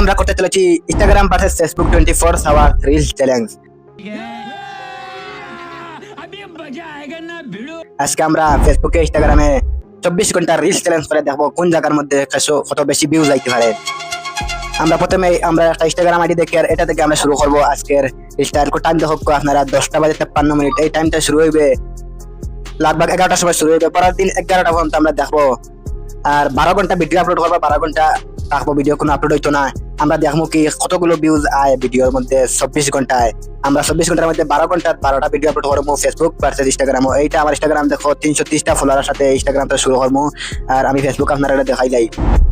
আমরা করতে চলেছি Instagram versus Facebook 24 hour reels challenge. আজকে আমরা ফেসবুকে ইনস্টাগ্রামে 24 ঘন্টা রিলস চ্যালেঞ্জ করে দেখবো কোন জায়গার মধ্যে কত বেশি ভিউজ আইতে পারে। আমরা প্রথমে একটা ইনস্টাগ্রাম আইডি দেখি, আর এটা থেকে আমরা শুরু করবো আজকের রিলসটার টাইম। দেখো আপনারা 10:53 এই টাইমটা শুরু হইবে, লাগভাগ 11টার সময় শুরু হইবে, পরের দিন 11টা পর্যন্ত আমরা দেখবো। আর 12 ঘন্টা ভিডিও আপলোড করবো, 12 ঘন্টা রাখবো, ভিডিও কোনো আপলোড হইতো না। আমরা দেখবো কি কতগুলো ভিউজ আয় ভিডিওর মধ্যে 24 ঘন্টায়। আমরা 24 ঘন্টার মধ্যে 12 ঘন্টা 12টা ভিডিও আপলোড করবো ফেসবুক ভার্সেস ইনস্টাগ্রাম। এইটা আমার ইনস্টাগ্রাম দেখো 330টা ফলোয়ারের সাথে ইনস্টাগ্রামটা শুরু করবো, আর আমি ফেসবুক আপনারা দেখাই যাই।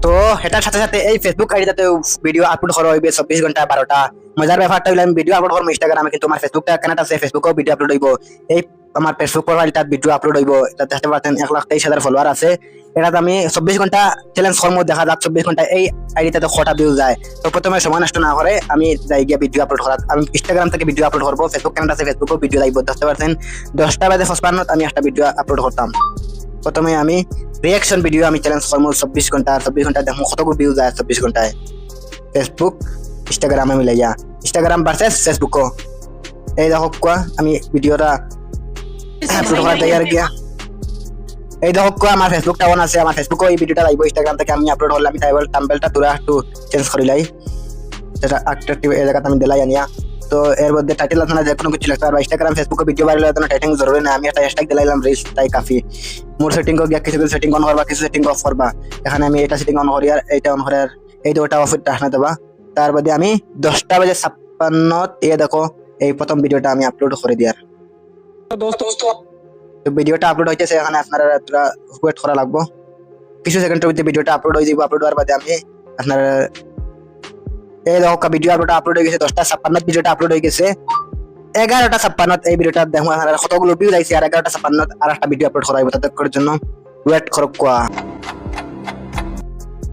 তো এটার সাথে সাথে এই ফেসবুক আইডিটাতে ভিডিও আপলোড করা হইবে 24 ঘন্টা 12টা। মজার ব্যাপারটা হইলে আমি ভিডিও আপলোড করবো ইনস্টাগ্রামে, কিন্তু আমার ফেসবুকটা কানেক্ট আছে, ফেসবুকেও ভিডিও আপলোড হইব। এই আমার ফেসবুক প্রোফাইলটা ভিডিও আপলোড হইব, এটা দেখতে পাচ্ছেন 1,23,000 ফলোয়ার আছে। এটাতে আমি 24 ঘন্টা চ্যালেঞ্জ কর্ম দেখা যাক 24 ঘন্টা এই আইডিটাতে কটা ভিউ যায়। তো প্রথমে সময় নষ্ট না করে আমি যাই গিয়ে ভিডিও আপলোড করা। আমি ইনস্টাগ্রাম থেকে ভিডিও আপলোড করবো, ফেসবুক কানেক্ট আছে, ফেসবুকও ভিডিও লাইভ দেখতে পাচ্ছেন। 10:55 আমি একটা ভিডিও আপলোড করতাম। প্রথমে আমি রিয়াকশন ভিডিও আমি চ্যালেঞ্জ করবো 24 ঘন্টা দেখবো কতগুলো ভিউ যায় 24 ঘন্টায়। ফেসবুক ইনস্টাগ্রামে মিলে যা, ইনস্টাগ্রাম ভার্সেস ফেসবুকও। এই দেখো আমি ভিডিওটা আপলোড করা যাই আর গিয়া। এই দেখো আমার ফেসবুকটা অন আছে, আমার ফেসবুকও এই ভিডিওটা লাইভ ইনস্টাগ্রাম থেকে আমি আপলোড করলাম। আমি টাম্বেলটা তুলে একটু চেঞ্জ করি লাই, এটা অ্যাট্রাকটিভ এই জায়গাতে আমি দিলাই আনিয়া। তো এর মধ্যে টাইটেল আপনারা যে কোনো কিছু লিখতে পারবা। ইনস্টাগ্রাম ফেসবুকে ভিডিও ভাইরাল হওয়ার জন্য টাইটেল জরুরি না, আমি একটা হ্যাশট্যাগ দিলাইলাম রিলস, তাই কাফি। মোর সেটিং গিয়া কিছু সেটিং অন করবা, কিছু সেটিং অফ করবা। এখানে আমি এটা সেটিং অন করি আর এইটা অন করে, আর এই দুটো অফ টানা দেবা। তার বাদে আমি 10:56 এ দেখো এই প্রথম ভিডিওটা আমি আপলোড করে দিয়ার। তো ভিডিওটা আপলোড হইতেছে, এখানে আপনারা ওয়েট করা লাগবো কিছু সেকেন্ডের মধ্যে ভিডিওটা আপলোড হয়ে যাবে। আপলোড হওয়ার বাদে আমি আপনারা এই দেখো ভিডিও আপলোড হয়ে গেছে। 10:56 ভিডিওটা আপলোড হয়ে গেছে। 11:56 এই ভিডিওটা দেখো আপনারা কতগুলো ভিউ আইছে, আর 11:56 আর একটা ভিডিও আপলোড করা হবে, তাদের জন্য ওয়েট করো।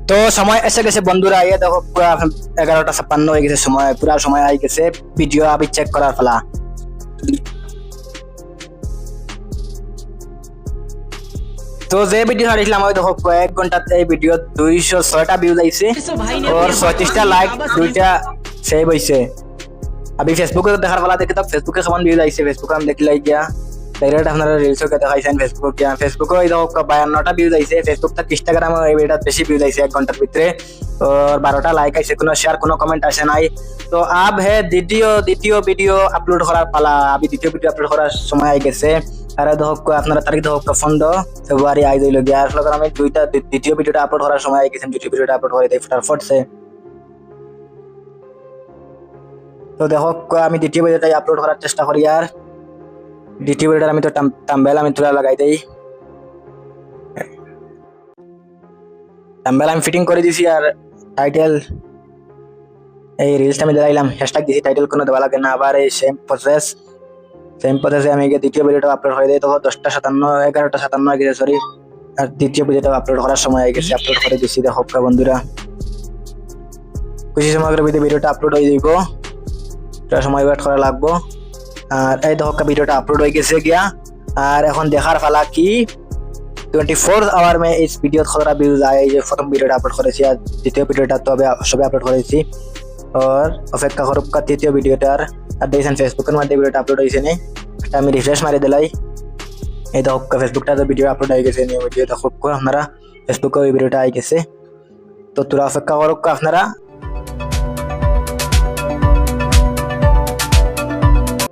তো সময় এসে গেছে বন্ধুরা, এই দেখো 11:56 হয়ে গেছে, সময় পুরা সময় আই গেছে ভিডিও আবি চেক করার ফলা। তো যে ভিডিও হারিয়েছিলাম ওই দেখো 1 ঘন্টাতে এই ভিডিও 206টা ভিউজ আইছে, আর 36টা লাইক, 2টা সেভ হইছে। আমি ফেসবুকে দেখার ফলা দেখি তো ফেসবুকে কেমন ভিউজ আইছে, ফেসবুকে আমি দেখি লাই গিয়া ডাইরেক্ট আপনারা রিলস কে দেখাইছেন ফেসবুক গিয়া। ফেসবুকে এই দেখো 52টা ভিউজ আইছে, ফেসবুক থেকে ইনস্টাগ্রামে এই ভিডিওটা বেশি ভিউজ আইছে 1 ঘন্টার ভিতরে, আর 12টা লাইক আইছে, কোনো শেয়ার কোনো কমেন্ট আসে নাই। তো আব হে দ্বিতীয় ভিডিও আপলোড করার পালা। আমি দ্বিতীয় ভিডিও আপলোড করার সময় আই গেছে। আর দেখো আপনারা তারিখ দেখো 15 ফেব্রুয়ারি আই দিল গিয়া। আর ফলে আমি দ্বিতীয় ভিডিওটা আপলোড করার সময় আই গেছে, দ্বিতীয় ভিডিওটা আপলোড করে দেই ফটাফট সে। তো দেখো আমি দ্বিতীয় ভিডিওটাই আপলোড করার চেষ্টা করি, আর দ্বিতীয় ভিডিওটা আমি তো থাম্বনেল আমি তুলে লাগাই দেই। থাম্বনেল আমি ফিটিং করে দিছি, আর টাইটেল এই রিলসটা আমি দিলাইলাম, হ্যাশট্যাগ দিছি, টাইটেল কোনো দেওয়া লাগে না। আবার এই সেম প্রসেসে আমি দ্বিতীয় ভিডিওটা আপলোড করে দিই। তো 11:57 হয়ে গেছে, সরি। আর দ্বিতীয় ভিডিওটা আপলোড করার সময় হয়ে গেছে, আপলোড করে দিছি। দেখো বন্ধুরা কিছু সময় করে ভিডিওটা আপলোড হয়ে যাইব, এটা সময় ওয়েট করা লাগবো। আর এই দেখো ভিডিওটা আপলোড হয়ে গেছে গিয়া। আর এখন দেখার ফালা কি 24 আওয়ার মে ইস ভিডিও কতটা ভিউজ আয়। এই যে প্রথম ভিডিওটা আপলোড করেছি, আর দ্বিতীয় ভিডিওটা তো সবে আপলোড করেছি, আর অপেক্ষা করব তৃতীয় ভিডিওটার। আর দেখছেন ফেসবুকের মধ্যে ভিডিওটা আপলোড হয়েছে নি, এটা আমি রিফ্রেশ মারি দিলাই। এই দেখো ফেসবুকটা তো ভিডিও আপলোড হয়ে গেছে, নিউ ভিডিও দেখো আপনারা ফেসবুকে ওই ভিডিওটা আই গেছে। তো তোরা অপেক্ষা করব আপনারা।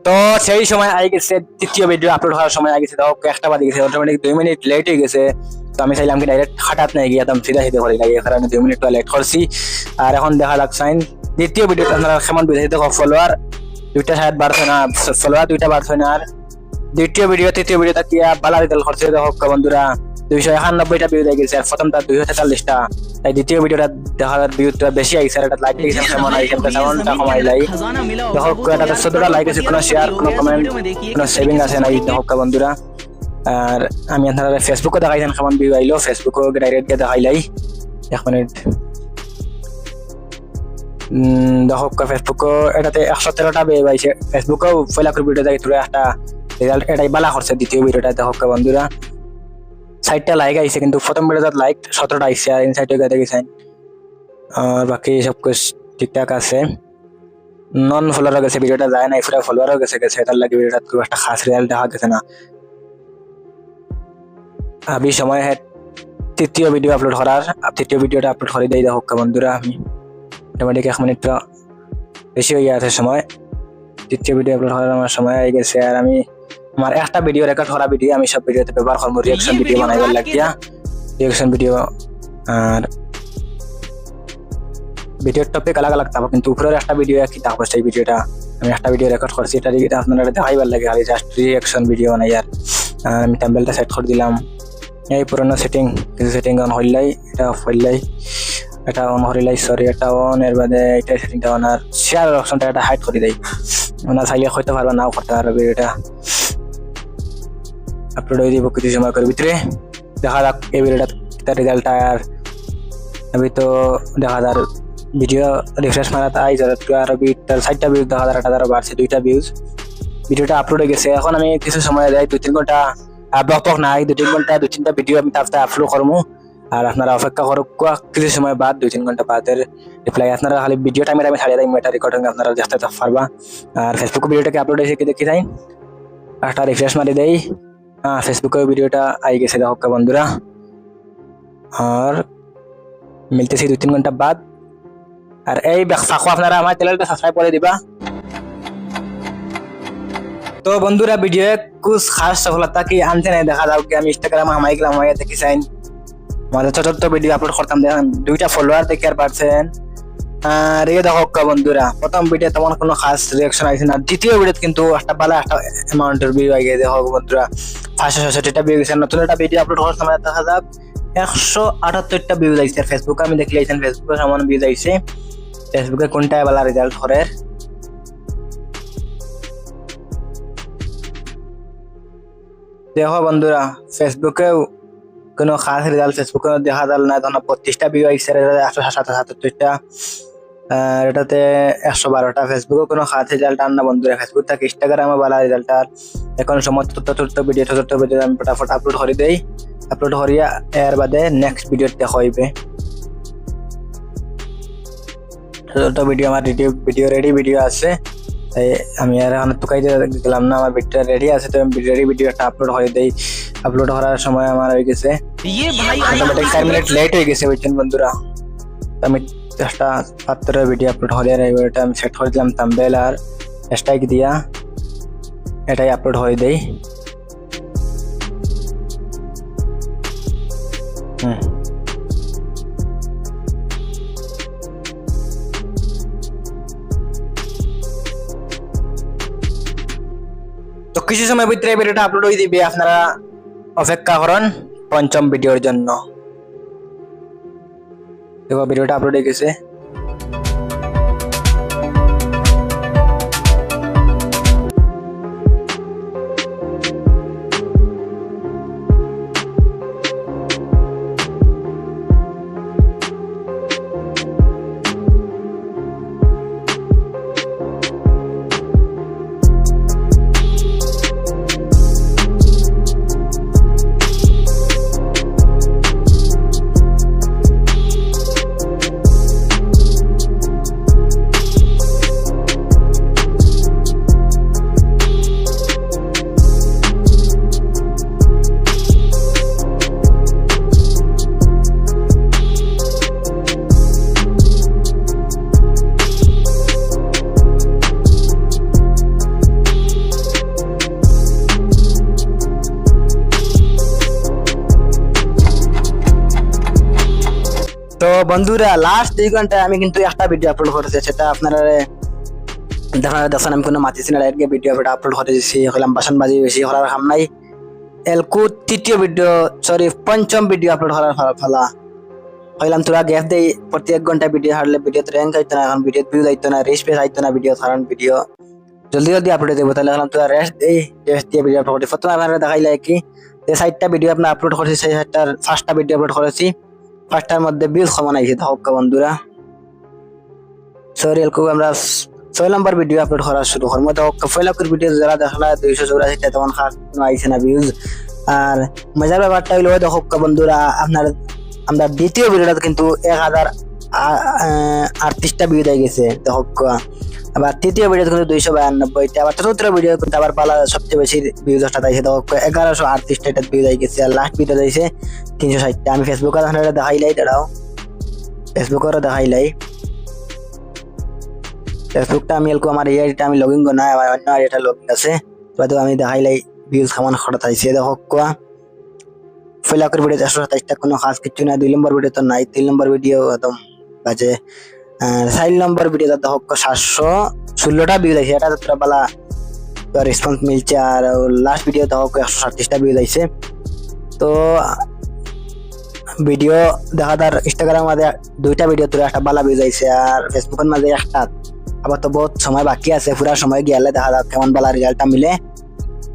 তো সেই সময় আই গেছে, তৃতীয় ভিডিও আপলোড হওয়ার সময় আই গেছে। দেখো 1টা বাজে গেছে, অটোমেটিক 2 মিনিট লেট হয়ে গেছে। তো আমি চাইলাম কি ডাইরেক্ট হঠাৎ নাই গিয়ে একদম সিধা সিধে করে লাগিয়ে, কারণ 2 মিনিট লেট করছি। আর এখন দেখা লাগছেন দ্বিতীয় ভিডিওতে আপনারা কেমন বুঝাই। দেখো ফলোয়ার 2টা শায়দ বাড়ছে না, ফলোয়ার 2টা বাড়ছে না। আর তৃতীয় ভিডিওটা কি বালা রেজাল্ট করছে। দেখো বন্ধুরা 291টা ভিউ হয়ে গেছে, আর প্রথমটা 243টা। তাই দ্বিতীয় ভিডিওটা দেখার ভিউটা বেশি আইছে, আর এটা লাইক দিয়েছে কেমন আইছে, সাউন্ডটা কমাই লাই। দেখো এটা 14টা লাইক আছে, কোনো শেয়ার কোনো কমেন্ট কোনো সেভিং আছে না। দেখো বন্ধুরা, আর আমি আপনারা ফেসবুকে দেখাইছেন কেমন ভিউ আইলো, ফেসবুকে ডাইরেক্ট গিয়ে দেখাইলাই। 1 মিনিট দেখো ফেসবুকে এটাতে 113টা ভিউ আইছে। ফেসবুকেও পয়লা করে ভিডিও দেখি তোরা একটা রেজাল্ট এটাই বালা করছে। দ্বিতীয় ভিডিওটা দেখো বন্ধুরা 60টা লাইক আইছে, কিন্তু প্রথম ভিডিওতে লাইক 17টা আইছে, আর ইনসাইডে গিয়ে দেখেছেন। আর বাকি সব ঠিকঠাক আছে, নন ফলোয়ার গেছে, ভিডিওটা যায় নাই, পুরো ফলোয়ারও গেছে তার লাগে ভিডিওটা খুব একটা খাস রেজাল্ট দেখা গেছে না। আবি সময় है তৃতীয় ভিডিও আপলোড করার, তৃতীয় ভিডিওটা আপলোড করে দেই দেখো বন্ধুরা। আমি মোটামুটি 1 মিনিট বেশি হয়ে আছে সময়, তৃতীয় ভিডিও আপলোড করার আমার সময় হয়ে গেছে। আর আমি আমার একটা ভিডিও রেকর্ড করা ভিডিও আমি সব ভিডিওতে ব্যবহার করবো, রিয়াকশন ভিডিও বানাইবার লাগিয়া, রিয়াকশন ভিডিও। আর ভিডিওর টপিক আলাদা আলাদা থাকবো, কিন্তু উপরের একটা ভিডিও একই থাকবো। সেই ভিডিওটা আমি একটা ভিডিও রেকর্ড করছি, এটা আপনারা দেখাইবার লাগে, খালি জাস্ট রিয়াকশন ভিডিও বানাই। আর আমি থাম্বনেলটা সেট করে দিলাম, এই পুরোনো সেটিং, কিছু সেটিং অন হইলাই, এটা অফ হইলাই, এটা অন হইলাই, সরি এটা অন, এর বাদে এটা সেটিংটা অন। আর শেয়ার অপশনটা এটা হাইড করে দেই, ওনা চাইলে হইতে পারবে, নাও করতে পারবে। এটা আপলোড হয়ে দিব কিছু সময় করে ভিতরে, দেখা যাক এই ভিডিওটা রেজাল্ট। আর আমি তো দেখা যার ভিডিও রিফ্রেশ মারা তাই আর 60টা ভিউজ দেখা যার 8,000 বাড়ছে, 2টা ভিউজ। ভিডিওটা আপলোড হয়ে গেছে, এখন আমি কিছু সময় যাই, 2-3 ঘন্টা ব্লক নাই, 2-3 ঘন্টা 2-3টা ভিডিও আমি তারপরে আপলোড করবো। আর আপনারা অপেক্ষা করুক কিছু সময় বাদ, 2-3 ঘন্টা বাদের রিপ্লাই। আপনারা খালি ভিডিও টাইমে আমি ছাড়িয়ে দিই, এটা রেকর্ডিং আপনারা দেখতে পারবা। আর ফেসবুকে ভিডিওটাকে আপলোড হয়েছে কি দেখি যাই, একটা রিফ্রেশ মারি দেই, ফেসবুকে ভিডিওটা আই গেছে দেখো বন্ধুরা। আর মিলতেছি 2-3 ঘন্টা বাদ। আর এই ফাঁকো আপনারা আমার চ্যানেলটা সাবস্ক্রাইব করে দিবা। তো বন্ধুরা ভিডিও কুछ খাস সফলতা কি আনতে নাই, দেখা যাও কি আমি ইনস্টাগ্রামে হামাই গেলাম, হামাই দেখিছেন আমাদের ছোট ভিডিও আপলোড করতাম, দেখেন 2টা ফলোয়ার দেখে আর পারছেন। আর এই দেখো বন্ধুরা, প্রথম ভিডিও তেমন কোনো খাস রিয়াকশন আইছে না, দ্বিতীয় ভিডিও কিন্তু একটা ভালো একটা অ্যামাউন্টের ভিউ আই গেছে দেখো বন্ধুরা, 567টা ভিউ গেছে। নতুন একটা ভিডিও আপলোড করার সময় দেখা যাক 178টা ভিউ আইছে। ফেসবুকে আমি দেখলে আইছেন, ফেসবুকে সমান ভিউ আইছে, ফেসবুকে কোনটা ভালো রেজাল্ট করে। দেখো বন্ধুরা ফেসবুকেও কোনো খাস রেজাল্ট ফেসবুকে দেখা যাল না, তখন 25টা ভিউ আইছে, 177টা, এটাতে 112টা। ফেসবুকে কোনো খাস রেজাল্ট আন না বন্ধুরা, ফেসবুক থেকে ইনস্টাগ্রামে ভালো রেজাল্ট। আর এখন সমস্ত ছোট ভিডিও আমি ফটাফট আপলোড করে দেই, আপলোড করিয়া এর বাদে নেক্সট ভিডিও দেখা হইবে। ছোট ভিডিও আমার ভিডিও রেডি ভিডিও আছে, তাই আমি আর এখন তুকাইতে গেলাম না, আমার ভিডিও রেডি আছে, তো আমি রেডি ভিডিওটা আপলোড করে দেই। আপলোড করার সময় আমার হয়ে গেছে অটোমেটিক 4 মিনিট লেট হয়ে গেছে বুঝছেন বন্ধুরা। আমি একটা পাত্র ভিডিও আপলোড হলে এটা আমি সেট করে দিলাম থাম্বনেল আর স্ট্রাইক দিয়া, এটাই আপলোড হয়ে দেই। তো কিছু সময় ভিতরে ভিডিওটা আপলোড হয়ে দিবে, আপনারা অপেক্ষা করুন পঞ্চম ভিডিওর জন্য। দেখো ভিডিওটা আপলোড হয়ে গেছে। তো বন্ধুরা লাস্ট 2 ঘন্টায় আমি কিন্তু একটা ভিডিও আপলোড করেছি, সেটা আপনারা দেখেন আমি কোনো মাতিছি না, ডাইরেক্ট ভিডিও আপলোড করে দিয়েছি, হলাম বাসনবাজি বেশি করার কাম নাই। এলকু তৃতীয় ভিডিও পঞ্চম ভিডিও আপলোড করার ফলা হইলাম, তোরা গ্যাপ দেই প্রতি 1 ঘন্টা ভিডিও হারলে ভিডিওতে র্যাঙ্ক আইতো না, এখন ভিডিও ভিউ আইতো না, রেস পেজ আইতো না ভিডিও, কারণ ভিডিও জলদি আপলোড দেবো। তাহলে হলাম তোরা রেস্ট দেই, রেস্ট দিয়ে ভিডিও আপলোড করি। প্রথমে আপনারা দেখাইলে কি যে 6টা ভিডিও আপনার আপলোড করেছি, সেই 6টার 5টা ভিডিও আপলোড করেছি, 5টার মধ্যে ভিউজ কমান আইছে দেখো বন্ধুরা। এলকু আমরা 6 নম্বর ভিডিও আপলোড করা শুরু করবো। তো ফয়লাকুর ভিডিও যারা দেখলা 284টা তেমন খাস আইছে না ভিউজ। আর মজার ব্যাপারটা হইলো দেখো বন্ধুরা, আমরা দ্বিতীয় ভিডিওটা কিন্তু 38টা ভিউ হয়ে গেছে দেখো। আবার তৃতীয় ভিডিও কিন্তু 292টা, আবার চতুর্থ ভিডিও কিন্তু আবার পালা সবচেয়ে বেশি ভিউ দশটা দিয়েছে দেখো 1138টা এটা ভিউ হয়ে গেছে। আর লাস্ট ভিডিও দিয়েছে 360টা। আমি ফেসবুকে এটা দেখাইলাই, দাঁড়াও ফেসবুকেরও দেখাইলাই। ফেসবুকটা আমি এলকো আমার এটা আমি লগইন করি না, আমার অন্য এটা লগইন আছে, তো আমি দেখাইলাই ভিউজ কেমন খরচ আইছে দেখো। ফেলাকের ভিডিও 127টা, কোনো খাস কিছু না। 2 নম্বর ভিডিও তো নাই, 3 নম্বর ভিডিও একদম বাজে। 4 নম্বর ভিডিও দেখো 716টা ভিউ আছে, এটা তো তোরা বালা রেসপন্স মিলছে। আর লাস্ট ভিডিও দেখো 137টা ভিউ আছে। তো ভিডিও দেখা তার ইনস্টাগ্রামের মাঝে 2টা ভিডিও তোর একটা বালা ভিউ আইছে, আর ফেসবুকের মাঝে একটা। আবার তো বহুত সময় বাকি আছে, পুরা সময় গেলে দেখা যাক কেমন বালা রেজাল্টটা মিলে।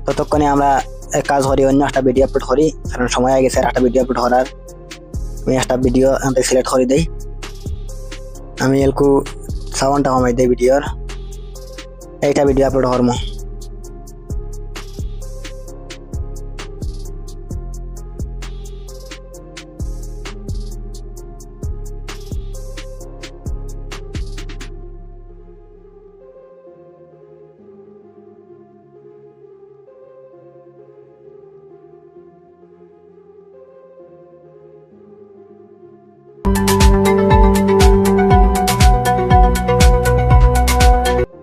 ততক্ষণে আমরা এক কাজ করি, অন্য একটা ভিডিও আপলোড করি, কারণ সময় হয়ে গেছে একটা ভিডিও আপলোড করার। আমি একটা ভিডিও সিলেক্ট করে দিই, আমি এলকু সাউন্ডটা কমাই দিই ভিডিওর, এইটা ভিডিও আপলোড করবো।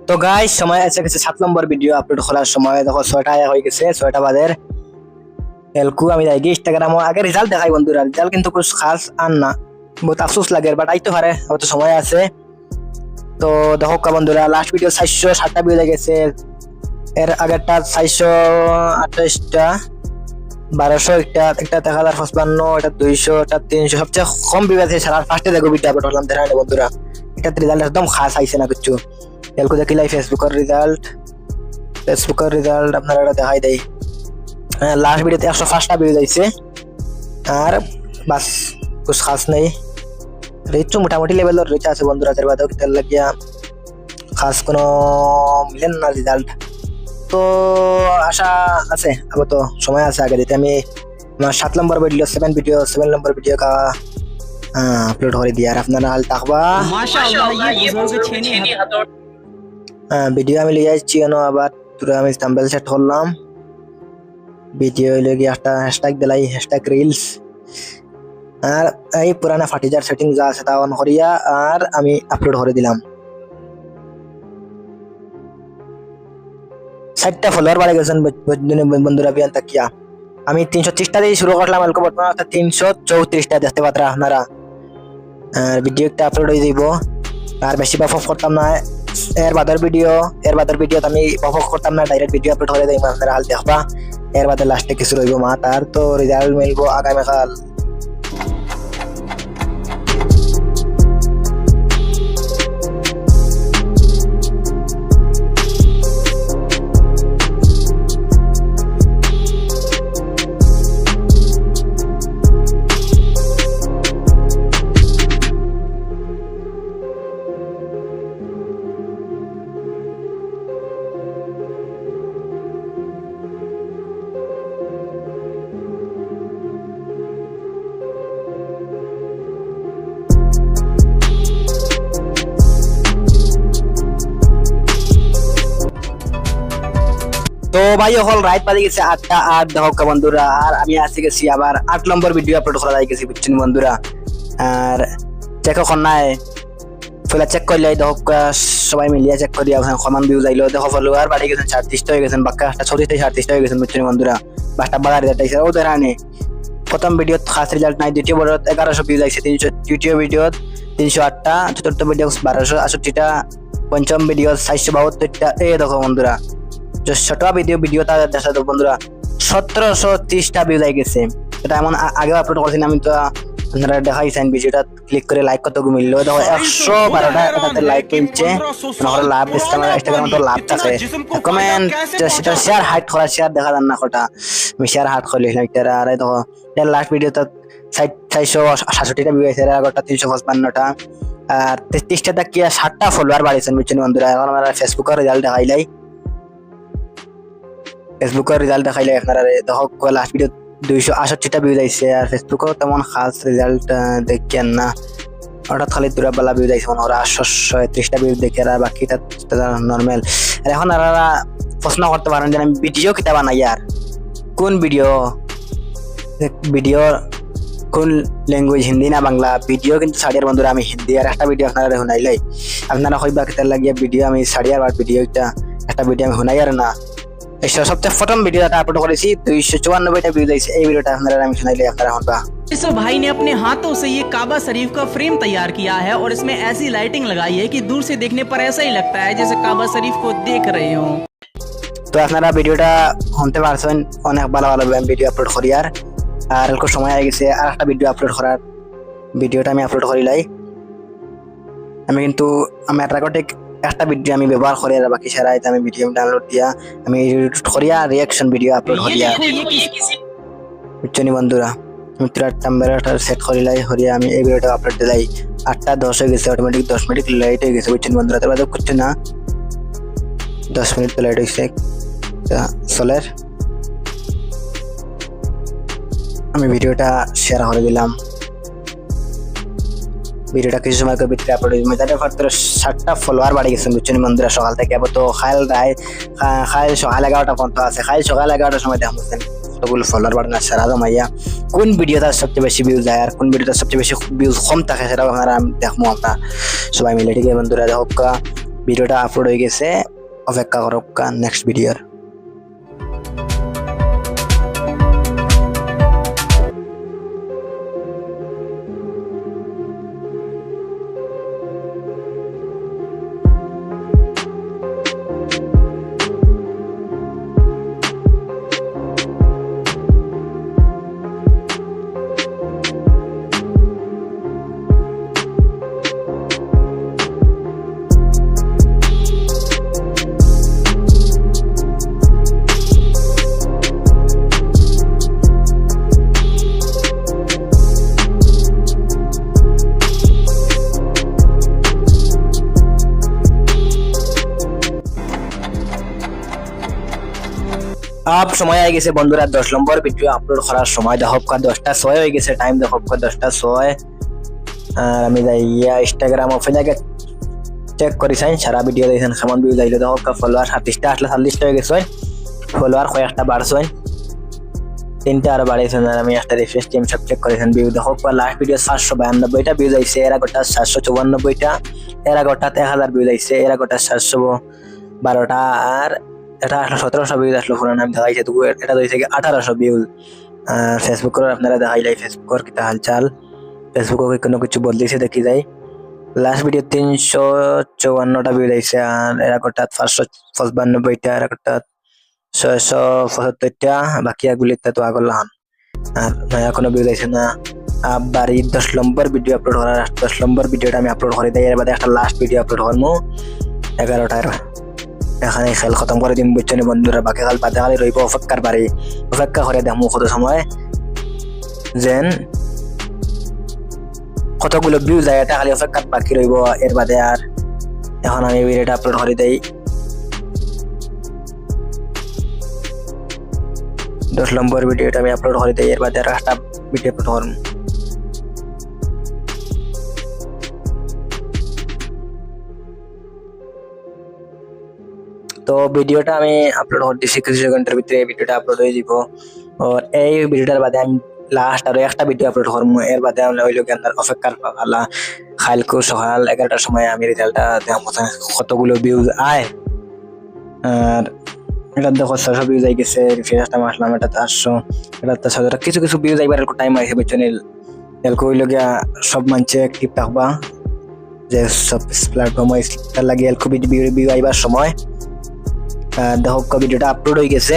তো গাইস সময় এসে গেছে 7 নম্বর ভিডিও আপলোড করার সময়। দেখো 6টা হয়ে গেছে, 6টা বাজে। এলকু আমি যাই ইনস্টাগ্রাম আগে রেজাল্ট দেখাই বন্ধুরা, রেজাল্ট কিন্তু কুছ খাস আর না, বহুত আফসোস লাগে, বাট আইতে পারে, অত সময় আছে। তো দেখো বন্ধুরা লাস্ট ভিডিও 407টা ভিউ হয়ে গেছে, এর আগেরটা 428টা, 1200 একটা 1055, এটা 200, এটা 300, সবচেয়ে কম ভিউ আছে। সারা ফার্স্টে দেখো ভিডিও আপলোড করলাম, দেখা বন্ধুরা এটা রেজাল্ট একদম খাস আইছে না কিছু। এলকু দেখিলাই ফেসবুকের রেজাল্ট, আপনারা এটা দেখাই দেয়। লাস্ট ভিডিওতে 105টা ভিউ যাইছে, আর বাস কুছ খাস নেই। রিচ মোটামুটি লেভেলের রিচ আছে বন্ধুরা, তার বাদেও কিতার লাগিয়া খাস কোনো মিলেন না রেজাল্ট। তো আশা আছে, আবার তো সময় আছে আগে দিতে। আমি আমার 7 নম্বর ভিডিও 7 নম্বর ভিডিও কা আপলোড করে দিই, আর আপনারা হাল থাকবা ভিডিও আমি লিয়ে যাচ্ছি। আবার তোরা আমি থাম্বনেল সেট করলাম, ভিডিও লগে একটা হ্যাশট্যাগ দিলাই, হ্যাশট্যাগ রিলস। আর এই পুরানা ফার্টিজার সেটিং যা আছে তা অন করিয়া আর আমি আপলোড করে দিলাম। 60টা ফলোয়ার বাড়ে গেছেন বন্ধুরা বিয়ান তাকিয়া। আমি 330টা দিয়ে শুরু করলাম, এলকো বর্তমানে 334টা দেখতে পাত্রা আপনারা। আর ভিডিও একটা আপলোড হয়ে যাইব, আর বেশি পারফর্ম করতাম না। এর বাদের ভিডিও আমি পারফর্ম করতাম না, ডাইরেক্ট ভিডিও আপলোড করে দেই, আপনারা হাল দেখবা। এর বাদে লাস্টে কিছু রইব মা, তার তো রেজাল্ট মিলবো আগামীকাল। তো ভাই হল রাইট বাজে গেছে 8টা 8 দেখো বন্ধুরা, আর আমি আসে গেছি আবার 8 নম্বর ভিডিও আপলোড করা যাই গেছি বুঝছেন বন্ধুরা। আর চেক এখন নাই, ফলে চেক করলে দেখো সবাই মিলিয়ে চেক করি সমান ভিউ যাইলো। দেখো ফলোয়ার বাড়ি গেছেন 37টা হয়ে গেছেন, বাক্কা 36টা হয়ে গেছেন বুঝছেন বন্ধুরা। 5টা বাজার রেজাল্ট আইছে ও ধরানে। প্রথম ভিডিও খাস রেজাল্ট নাই, দ্বিতীয় ভিডিও 1100 ভিউ আইছে, তৃতীয় ভিডিও 308টা, চতুর্থ ভিডিও 1268টা, পঞ্চম ভিডিও 472টা। এই দেখো বন্ধুরা ছোট ভিডিওটা দেখা তো বন্ধুরা 1730টা ভিউ হয়ে গেছে। এটা এমন আগে আপলোড করছি আমি, তো আপনারা দেখাইছেন ভিডিওটা ক্লিক করে লাইক কত মিললো। দেখো 112টা এটাতে লাইক মিলছে, নহলে লাভ ইনস্টাগ্রামে তো লাভ থাকে। কমেন্ট সেটা শেয়ার হাইট করা, শেয়ার দেখা যান না কটা, আমি শেয়ার হাইট করলি এটা। আর দেখো এর লাস্ট ভিডিওটা 467টা ভিউ আছে, আর 355টা, আর 33টা কি 60টা ফলোয়ার বাড়িয়েছেন বুঝছেন বন্ধুরা। এখন আমরা ফেসবুকের রেজাল্ট দেখাইলাই, ফেসবুকের রেজাল্ট দেখাইলে আপনারা দেখো লাস্ট ভিডিও 268টা ভিউ আইছে, আর ফেসবুকেও তেমন খাস রেজাল্ট দেখেন না। হঠাৎ খালি দুরা বালা ভিউ যাইছে মানে ওরা 630টা ভিউ দেখে আর বাকিটা নর্মাল। আর এখন আর প্রশ্ন করতে পারেন যে আমি ভিডিও কিতা বানাই আর কোন ভিডিও কোন ল্যাঙ্গুয়েজ হিন্দি না বাংলা ভিডিও কিন্তু সাড়িয়ার বন্ধুরা আমি হিন্দি আর একটা ভিডিও আপনারা শুনাইলাই আপনারা কইবা কিতা লাগিয়া ভিডিও আমি সাড়িয়ার আর ভিডিও একটা ভিডিও আমি শুনাই আর না সবচেয়ে প্রথম ভিডিওটা আপলোড করেছি 294টা ভিউ যাইছে এই ভিডিওটা আপনারা আমি শুনাইলাই আপনারা শুনবা। इस भाई ने अपने हाथों से ये काबा शरीफ का फ्रेम तैयार किया है और इसमें ऐसी लाइटिंग लगाई है कि दूर से देखने पर ऐसा ही लगता है जैसे काबा शरीफ को देख रहे हो। তো আপনারা ভিডিওটা শুনতে পারছেন অনেক ভালো ভালো ভিডিও আপলোড করি আর একটু সময় হয়ে গেছে আর একটা ভিডিও আপলোড করার ভিডিওটা আমি আপলোড করিলাই আমি কিন্তু আমি অ্যাট্রাকটিক একটা ভিডিও আমি ব্যবহার করি আর বাকি সারা আমি ভিডিও ডাউনলোড দিয়া আমি এডিট করিয়া রিঅ্যাকশন ভিডিও আপলোড করিয়া বুঝছেন বন্ধুরা আমি 3 নাম্বারটা সেট করিলাই হরিয়া আমি এই ভিডিওটা আপলোড দিলাই 8:10 হয়ে গেছে অটোমেটিক 10 মিনিট লেট হয়ে গেছে বুঝছেন বন্ধুরা তার বাদে কিছু না 10 মিনিট লেট হয়েছে চলের আমি ভিডিওটা শেয়ার করে দিলাম ভিডিওটা কিছু সময় ভিতরে আপলোড হয়েছে তাদের মাত্র 60টা ফলোয়ার বাড়ি গেছেন বুঝছেন বন্ধুরা সকাল থেকে আবার তো খাইল সকাল 11টা পর্যন্ত আছে সকাল 11টার সময় দেখছেন কতগুলো ফলোয়ার বাড়ানোর সারা জমাইয়া কোন ভিডিওটা সবচেয়ে বেশি ভিউজ যায় আর কোন ভিডিওটা সবচেয়ে বেশি ভিউজ কম থাকে সেটাও আপনারা দেখবো আমরা সবাই মিলে ঠিক আছে বন্ধুরা দেখো ভিডিওটা আপলোড হয়ে গেছে অপেক্ষা করো নেক্সট ভিডিওর। अब समय आ गए बंधुरा 10 নম্বর ভিডিও আপলোড করার সময় দেখো 10:06 হয়ে গেছে টাইম দেখো 10:06 আর আমি যাইয়া ইনস্টাগ্রাম ওপেন আগে চেক করি সাইন সারা ভিডিও দেখেন কেমন ভিউ যাইলো দেখো ফলোয়ার 37টা আসলে 40টা হয়ে গেছে ফলোয়ার কয়েকটা বাড়ছে 3টা আর বাড়াইছেন আর আমি একটা রিফ্রেশ টিম সব চেক করেছেন ভিউ দেখো লাস্ট ভিডিও 792টা ভিউ যাইছে এর আগটা 794টা এর আগটা 1000 ভিউ যাইছে এর আগটা 712টা আর এটা 1700 ভিউজ আসলো পুরো নাম দেখাইছে তো এটা হইছে কি 1800 ভিউজ ফেসবুকের আপনারা দেখাইলাই ফেসবুকের কি হালচাল ফেসবুকে কোনো কিছু বদলিছে দেখি যাই লাস্ট ভিডিও 354টা ভিউজ আইছে আর এরা কটা 595টা এরা কটা 675টা বাকি এগুলিতে তো আগলাম আর নয়া কোনো ভিউজ আইছে না আবার 10 নম্বর ভিডিও আপলোড করার 10 নম্বর ভিডিওটা আমি আপলোড করে দেই এর বাদে একটা লাস্ট ভিডিও আপলোড করমু 11টার এখানে খেল খতম করে দিন বুঝছেন বন্ধুরা বাকি কাল বাদে কালে রইব অপেক্ষা করে দেখমু কত সময় যেন কতগুলো ভিউ যায় এটা খালি অপেক্ষা বাকি রইব এর বাদে আর এখন আমি ভিডিওটা আপলোড করে দেই 10 নম্বর ভিডিওটা আমি আপলোড করে দেই এর বাদে আর একটা ভিডিও আপলোড করব তো ভিডিওটা আমি আপলোড করে দিছি কিছু সেকেন্ডের ভিতরে ভিডিওটা আপলোড হয়ে যাব আর এই ভিডিওটার বাদে আমি লাস্ট আর একটা ভিডিও আপলোড করব এর বাদে আমি হইলো কি আপনার অপেক্ষার পালা কালকে সকাল 11টার সময় আমি রেজাল্টটা দেখাবো কতগুলো ভিউজ আয় আর এটা দেখো 600 ভিউজ আই গেছে রিফ্রেশটা মারলাম এটা 400 এটা তো 700 কিছু কিছু ভিউজ আইবার একটু টাইম আইছে বুঝছেন এলকো হইলো গিয়া সব মানছে অ্যাক্টিভ থাকবা যে সব প্ল্যাটফর্মে তার লাগে এলকো ভিডিও আইবার সময় দেখো ভিডিওটা আপলোড হয়ে গেছে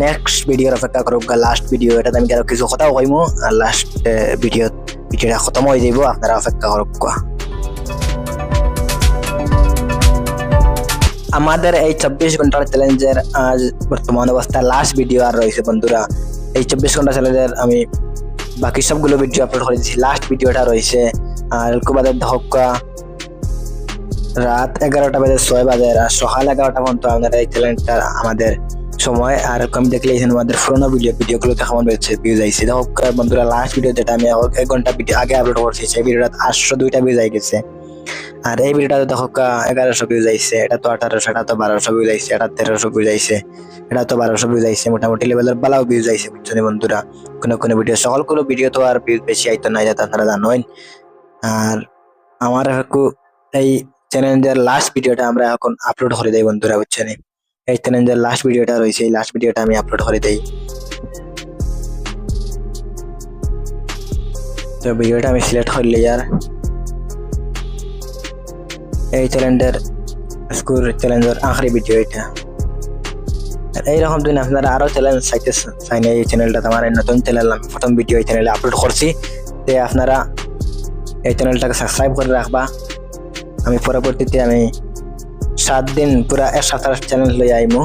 নেক্সট ভিডিওর অপেক্ষা করো লাস্ট ভিডিও এটা আমি আরো কিছু কথা কইমু আর লাস্ট ভিডিওটা খতম হয়ে যাইব আপনারা অপেক্ষা করো আমাদের এই 24 ঘন্টার চ্যালেঞ্জের আজ বর্তমান অবস্থা লাস্ট ভিডিও আর রয়েছে বন্ধুরা এই 24 ঘন্টা চ্যালেঞ্জের আমি বাকি সবগুলো ভিডিও আপলোড করে দিয়েছি লাস্ট ভিডিওটা রয়েছে আর বাদে ধক্কা রাত 11টা বাজে 6 বাজে আর সকাল 11টা পর্যন্ত আপনারা এই চ্যালেঞ্জটা আমাদের সময় আর আমি দেখলে এখানে আমাদের পুরোনো ভিডিওগুলোতে কেমন হয়েছে ভিউজ আইছে। দেখো বন্ধুরা লাস্ট ভিডিও যেটা আমি 1 ঘন্টা ভিডিও আগে আপলোড করছি সেই ভিডিওটা 802টা ভিউজ আই গেছে। আর এই ভিডিওটা দেখো 1100 ভিউজ আইছে, এটা তো 1800, এটা তো 1200 ভিউজ আইছে, এটা 1300 ভিউজ আইছে, এটা তো 1200 ভিউজ আইছে। মোটামুটি লেভেলের ভালো ভিউজ আইছে বুঝছেন বন্ধুরা। কোনো ভিডিও সকল ভিডিও তো আর ভিউজ বেশি আইতো না, যেটা আপনারা জানেন। আর আমার এই চ্যানেলের লাস্ট ভিডিওটা আমরা এখন আপলোড করে দেই বন্ধুরা বুঝছেন। এই চ্যানেলের লাস্ট ভিডিওটা রয়েছে, এই লাস্ট ভিডিওটা আমি আপলোড করে দেই। তো ভিডিওটা আমি সিলেক্ট করলি আর এই চ্যালেঞ্জের আখরি ভিডিও এটা। এইরকম দিন আপনারা আরো চ্যালেঞ্জ চাই না, এই চ্যানেলটা আমার নতুন চ্যানেল, আমি প্রথম ভিডিও এই চ্যানেলে আপলোড করছি। তো আপনারা এই চ্যানেলটাকে সাবস্ক্রাইব করে রাখবা। আমি পরবর্তীতে আমি 7 দিন পুরা 1 সপ্তাহ চ্যানেল লই আইমু,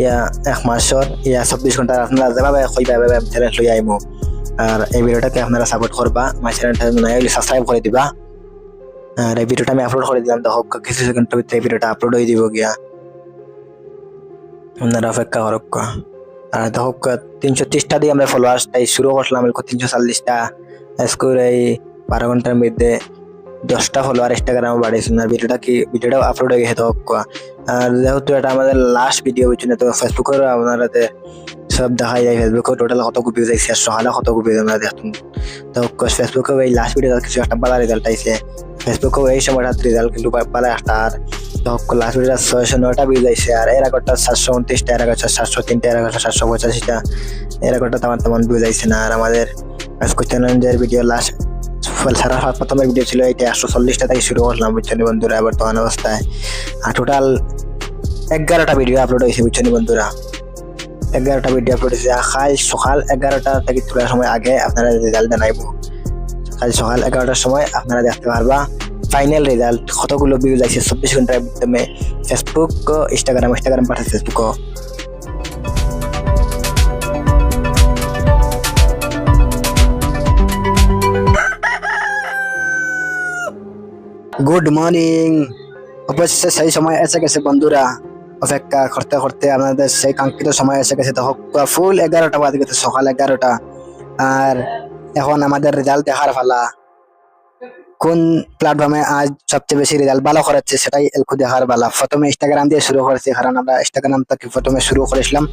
ইয়া 1 মাসর ইয়া 24 ঘন্টা আপনারা যেভাবে কইবা চ্যানেল লই আইমু। আর এই ভিডিওটাকে আপনারা সাপোর্ট করবা, আমার চ্যানেলটা সাবস্ক্রাইব করে দিবা। আর এই ভিডিওটা আমি আপলোড করে দিলাম, দেখো কিছু সেকেন্ডের ভিতরে এই ভিডিওটা আপলোড হয়ে দিব গিয়া, আপনারা অপেক্ষা করক। আর দেখো 330টা দিয়ে আমরা ফলোয়ার্সটাই শুরু করলাম, 340টা স্কোর এই 12 ঘন্টার মধ্যে 10টা ফলোয়ার ইনস্টাগ্রামে বাড়িয়েছেন। আর ভিডিওটা আপলোড হয়ে গেছে দেখো। আর যেহেতু এটা আমাদের লাস্ট ভিডিও বুঝছেন, তো ফেসবুকের আপনারা সব দেখা যায়, ফেসবুকে টোটাল কত ভিউজ আইছে, সকালে কত ভিউজ আমরা দেখুন। তো ফেসবুকে এই লাস্ট ভিডিও কিছু একটা ভালো রেজাল্ট আইছে, ফেসবুকে এই সময়টা রেজাল্ট কিন্তু ভালো একটা। আর তো লাস্ট ভিডিও 609টা ভিউজ আইছে, আর এর আগরটা 729টা, এর আগরটা 703টা, এর আগরটা 785টা, এর আগরটা তেমন ভিউজ আইছে না। আর আমাদের আজকে চ্যানেলের ভিডিও লাস্ট প্রথমের ভিডিও ছিল এটা 140টা থেকে শুরু করলাম বুঝছেন বন্ধুরা বর্তমান অবস্থায়। আর টোটাল 11টা ভিডিও আপলোড হয়েছে বুঝছেন বন্ধুরা, 11টা ভিডিও আপলোড হয়েছে। কাল সকাল 11টা থেকে তোলার সময় আগে আপনারা রেজাল্ট জানাইব। কাল সকাল 11টার সময় আপনারা দেখতে পারবা ফাইনাল রেজাল্ট, কতগুলো ভিউজ আছে 24 ঘন্টার ভিতরে ফেসবুক ইনস্টাগ্রাম পাঠাচ্ছে ফেসবুক। Good morning. অবশ্যই সেই সময় এসে গেছে বন্ধুরা, অপেক্ষা করতে করতে আপনাদের সেই কাঙ্ক্ষিত সময় এসে গেছে। তো ফুল 11টা বাজে গেছে, সকাল 11টা। আর এখন আমাদের রেজাল্ট দেখার পালা, কোন প্ল্যাটফর্মে আজ সবচেয়ে বেশি রেজাল্ট ভালো করেছে সেটাই এলকু দেখার পালা। প্রথমে ইনস্টাগ্রাম দিয়ে শুরু করেছি, কারণ আমরা ইনস্টাগ্রাম থেকে প্রথমে শুরু করেছিলাম,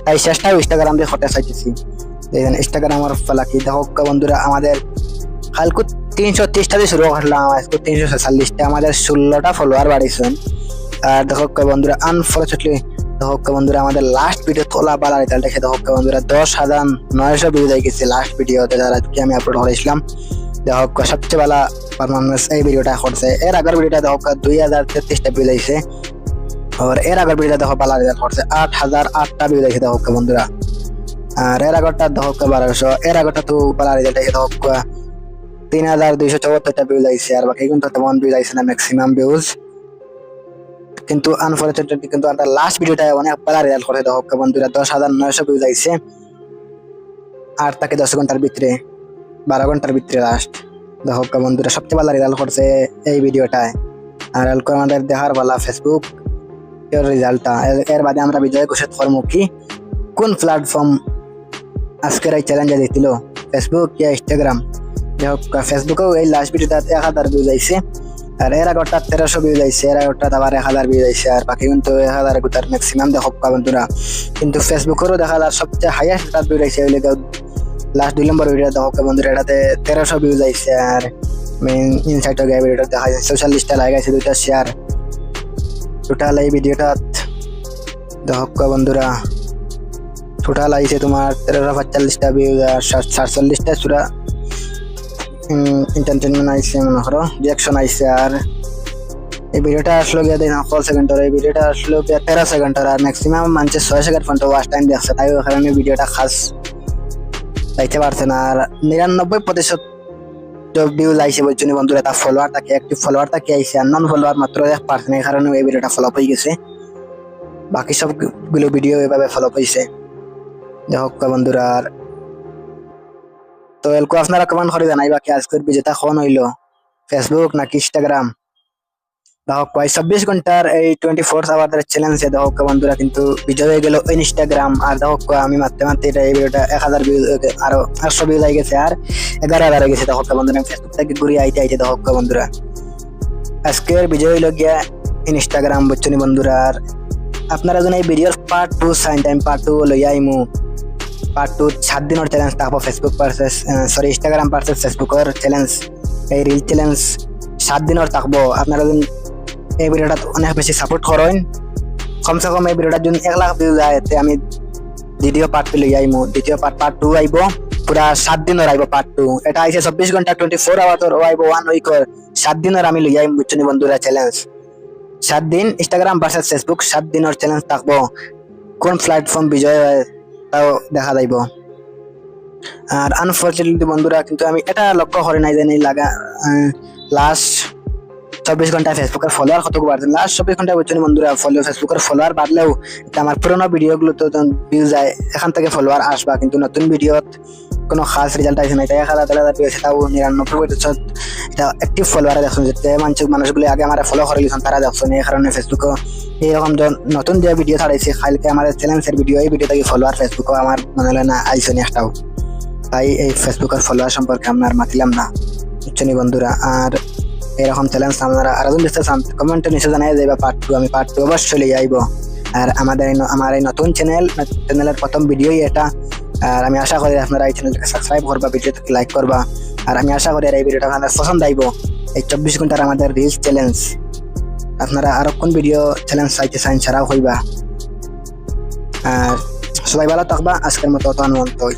তাই চেষ্টাও ইনস্টাগ্রাম দিয়ে করতে চাইতেছি। ইনস্টাগ্রামের পালা কি দেখো বন্ধুরা, আমাদের কালকে 330টা দিয়ে শুরু করলাম, আজকে 346টা, আমাদের 16টা ফলোয়ার বাড়িয়েছেন। আর দেখো বন্ধুরা আনফরচুনেটলি দেখো বন্ধুরা আমাদের লাস্ট ভিডিও তোলা বালা রেজাল্ট দেখে দেখো বন্ধুরা 10,900 ভিউজ হয়ে গেছে লাস্ট ভিডিওতে, যারা আমি আপলোড করেছিলাম। দেখো সবচেয়ে ভালো পারফরমেন্স এই ভিডিওটা করছে। এর আগের ভিডিওটা দেখো 2033টা ভিউজ হয়েছে, আর এর আগের ভিডিওটা দেখো ভালো রেজাল্ট করছে 8,008টা ভিউজ হয়েছে দেখো বন্ধুরা। আর এর আগরটা দেখো 1200, এর আগরটা তো ভালো রেজাল্ট হয়েছে দেখো 3,274টা ভিউজ আইছে। আর বাকি কিন্তু তেমন ভিউজ আইছে না, ম্যাক্সিমাম ভিউজ। কিন্তু আনফরচুনেটলি কিন্তু আমরা লাস্ট ভিডিওটা অনেক ভালো রেজাল্ট করে দেখো বন্ধুরা, 10,900 ভিউজ আইছে। আর তাকে 10 ঘন্টার ভিতরে 12 ঘন্টার ভিতরে লাস্ট দেখো বন্ধুরা সবচেয়ে ভালো রেজাল্ট করছে এই ভিডিওটায়। আর আমাদের দেখার পালা ফেসবুক এর রেজাল্টটা। এর বাদে আমরা বিজয় ঘোষিত করবো কি কোন প্ল্যাটফর্ম আজকের এই চ্যালেঞ্জে দিছিল, ফেসবুক ইয়া ইনস্টাগ্রাম। ফেসবুকেও এই লাস্ট ভিডিওটা 1000 ভিউজ আইছে, আর এর আগরটা 1300 ভিউজ আইছে, এর আগরটা আবার 1000 ভিউজ আইছে। আর বাকি কিন্তু 1000 গুতার ম্যাক্সিমাম দেখো বন্ধুরা। কিন্তু ফেসবুকেরও দেখা যায় সবচেয়ে হাইয়েস্ট ভিউজ আইছে লাস্ট 2 নম্বর ভিডিও দেখো বন্ধুরা, এটাতে 1300 ভিউজ আইছে। আর মেইন ইনসাইট গিয়ে ভিডিওটা দেখা যায় 44টা লাইক আছে, 2টা শেয়ার। টোটাল এই ভিডিওটা দেখো বন্ধুরা টোটাল আইছে তোমার 1345টা ভিউজ, আর 47টা সুরা এন্টারটেনমেন্ট আইছে, মনে করো রিঅ্যাকশন আইছে। আর এই ভিডিওটা আসলো গিয়ে দিন 4 সেকেন্ডের, এই ভিডিওটা আসলো গিয়ে 13 সেকেন্ডের। আর ম্যাক্সিমাম মানুষের 6 সেকেন্ড পর্যন্ত ওয়াচ টাইম দেখছে, তাই ওখানে ভিডিওটা খাস দেখতে পারছে না। আর 99% ভিউজ আইছে বলছেন বন্ধুরা, তার ফলোয়ার থাকে অ্যাক্টিভ ফলোয়ার থাকে আইছে, আর নন ফলোয়ার মাত্র 1%, এই কারণে এই ভিডিওটা ফলো হয়ে গেছে। বাকি সবগুলো ভিডিও এভাবে ফলো হয়েছে দেখো বন্ধুরা। আর তো এলকো আপনারা কমেন্ট করে জানাইবা কি আজকের বিজেতা কোন হইলো, ফেসবুক নাকি ইনস্টাগ্রাম। দেখো কয় 24 ঘন্টার এই 24 আওয়ারের চ্যালেঞ্জে দেখো বন্ধুরা কিন্তু বিজয় হয়ে গেল ইনস্টাগ্রাম। আর দেখো আমি মারতে মারতে এটা এই ভিডিওটা 1000 ভিউ আরো 800 ভিউ হয়ে গেছে আর 11,000 হয়ে গেছে। দেখো বন্ধুরা ফেসবুক থেকে ঘুরে আইতে আইতে দেখো বন্ধুরা আজকের বিজয় হইল গিয়া ইনস্টাগ্রাম বুঝছেন বন্ধুরা। আর আপনারা যদি এই ভিডিওর পার্ট 2 চাইন টাইম পার্ট 2 লইয়া আইমু। পার্ট 2 7 দিনের চ্যালেঞ্জ থাকবো ফেসবুক ভার্সেস ইনস্টাগ্রাম ভার্সেস ফেসবুকের চ্যালেঞ্জ। এই রিল চ্যালেঞ্জ 7 দিনের থাকবো। আপনারা যদি এই ভিডিওটা অনেক বেশি সাপোর্ট করেন, কমসে কম এই ভিডিওটা যদি 1 লাখ ভিউ যায় তে আমি দ্বিতীয় পার্ট লইয়া আইমু। দ্বিতীয় পার্ট 2 আইব পুরা 7 দিনের আইব পার্ট 2। এটা আইছে 24 ঘন্টা 24 আওয়ার আইব 1 উইকর 7 দিনের আমি লইয়া আইমু বুঝছেন বন্ধুরা চ্যালেঞ্জ। 7 দিন ইনস্টাগ্রাম ভার্সেস ফেসবুক 7 দিনের চ্যালেঞ্জ থাকবো। কোন প্ল্যাটফর্ম বিজয় হয় তাও দেখা যাইব। আর আনফরচুনেটলি বন্ধুরা কিন্তু আমি এটা লক্ষ্য করে নাই জানি লাগা লাস্ট 24 ঘন্টায় ফেসবুকের ফলোয়ার কত বাড়ছে। লাস্ট 24 ঘন্টায় বুঝছেন বন্ধুরা ফেসবুকের ফলোয়ার বাড়লেও আমার পুরোনো ভিডিওগুলো তো ভিউ যায়, এখান থেকে ফলোয়ার আসবা, কিন্তু নতুন ভিডিওত কোনো খাস রেজাল্ট আসে না। তাই 1000 ভিউ তাও 99% এটা অ্যাক্টিভ ফলোয়ারে দেখুন যে মানুষগুলো আগে আমার ফলো করে গেছেন তারা দেখছেন। এই কারণে ফেসবুকে এইরকম নতুন যে ভিডিও ছাড়াইছে কালকে আমার চ্যালেঞ্জের ভিডিও, এই ভিডিও থেকে ফলোয়ার ফেসবুকে আমার মনে হয় না আইসনি একটাও। তাই এই ফেসবুকের ফলোয়ার সম্পর্কে আমরা আর মাতিলাম না বুঝছেন বন্ধুরা। আর এরকম চ্যালেঞ্জ আপনারা আরো দেখতে চান কমেন্টে নিচে জানাই যাইবা পার্ট 2 আমি পার্ট 2 অবশ্যই লিয়ে আইব। আর আমার এই নতুন চ্যানেলের প্রথম ভিডিওই এটা। আর আমি আশা করি আপনারা এই চ্যানেলটাকে সাবস্ক্রাইব করবা, ভিডিওটাকে লাইক করবা। আর আমি আশা করি এই ভিডিওটা আপনাদের পছন্দ আইব। এই 24 ঘন্টার আমাদের রিলস চ্যালেঞ্জ আপনারা আরো কোন ভিডিও চ্যালেঞ্জ চাইতে চান ছাড়াও হইবা। আর সবাই ভালো থাকবা। আজকের মতো অন্তই।